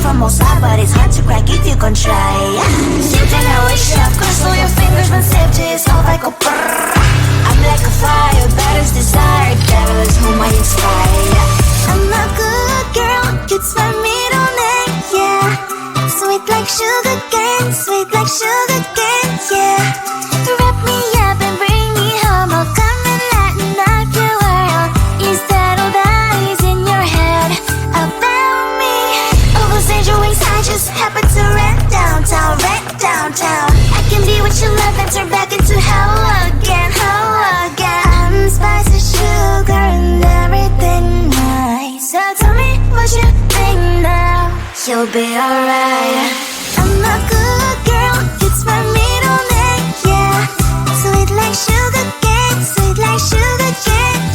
from outside, but it's hard to crack if you can try. Same thing I wish up, cross all your fingers when safety is off, I go brrrr. I'm like a fire, battles desire, devil is whom I inspire. I'm a good girl, it's my middle name, yeah. Sweet like sugar cane, sweet like sugar cane, yeah. Wrap me up and bring me home, I'll come and lighten up your world. Is that all that is in your head about me? Overstand your wings, I just happen to rent downtown, I can be what you love and turn back into hell again, I'm spice and sugar and everything nice. So tell me what you think now, you'll be alright. I'm a good girl, it's my middle name, yeah. Sweet like sugar cane,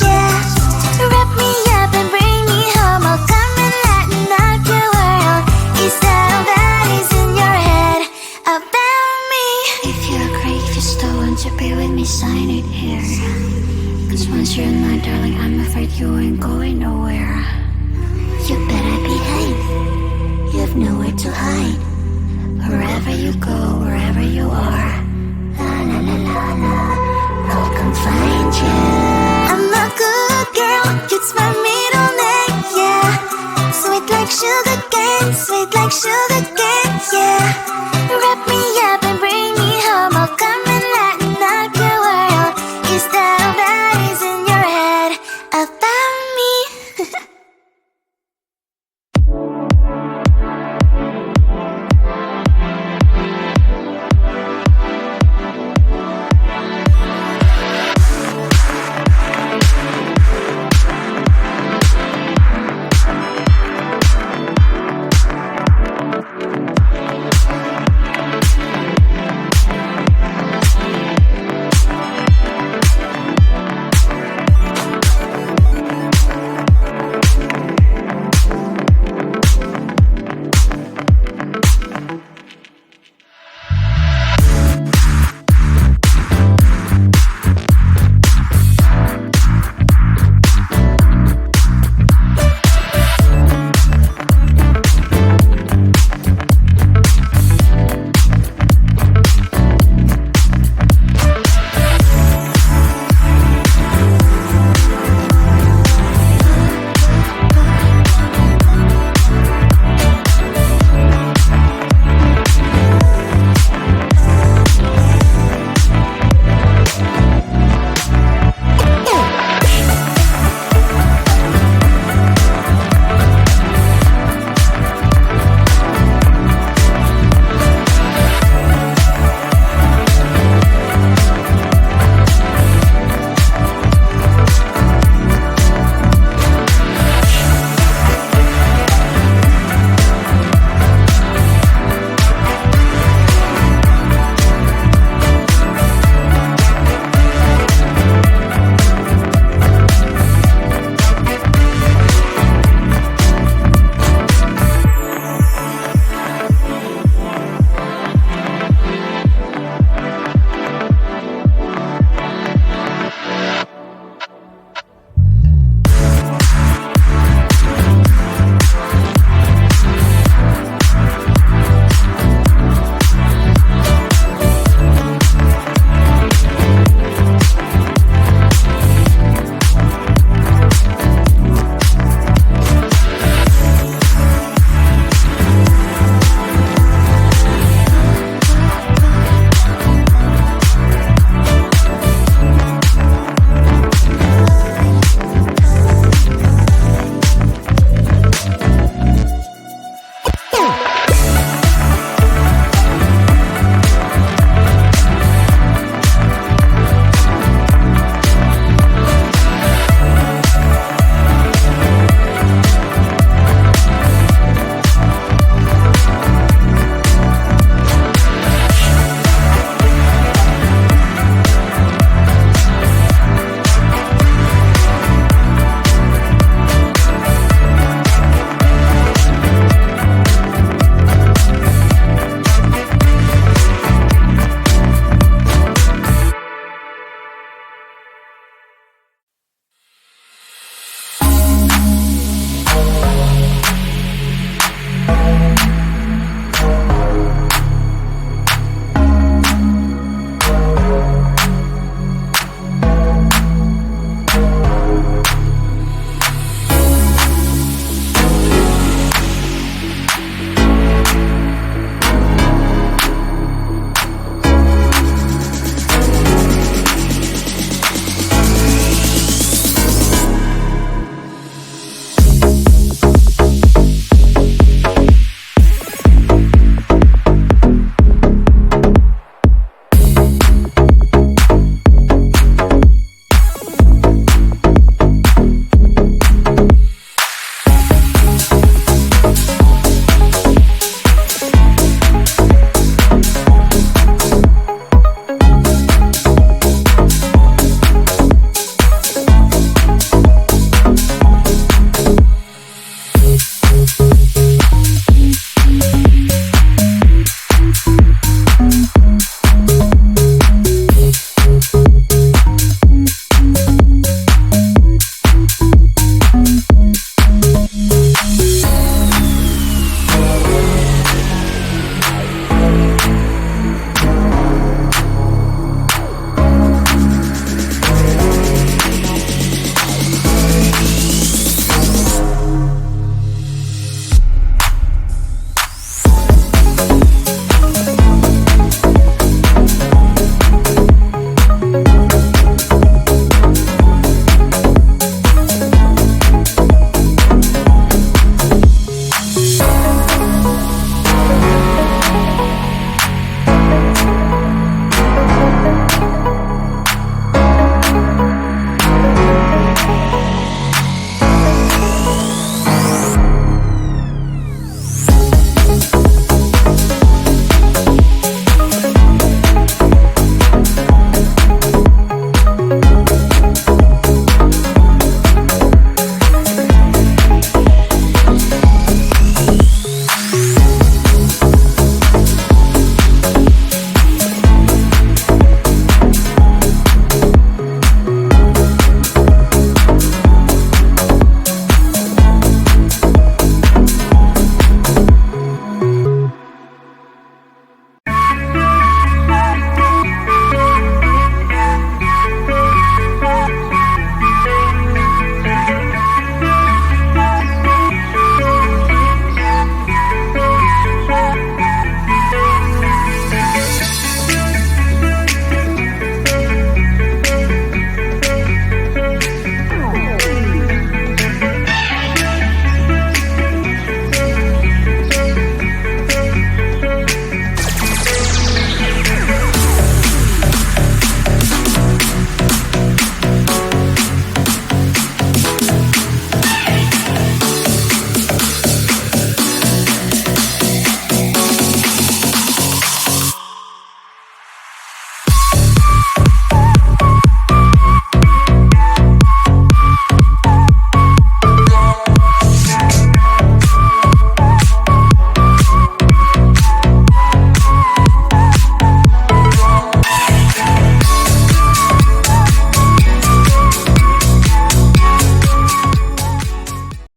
yeah. Wrap me up and bring me home, I'll come and lighten up your world. Is that all that is in your head about me? If you agree, if you still want to be with me, sign it here. Cause once you're in line, darling, I'm afraid you ain't going nowhere. You better behave, you have nowhere to hide. Wherever you go, wherever you are, la la la la la, I'll come find you. I'm a good girl, it's my middle name, yeah. Sweet like sugar cane, yeah.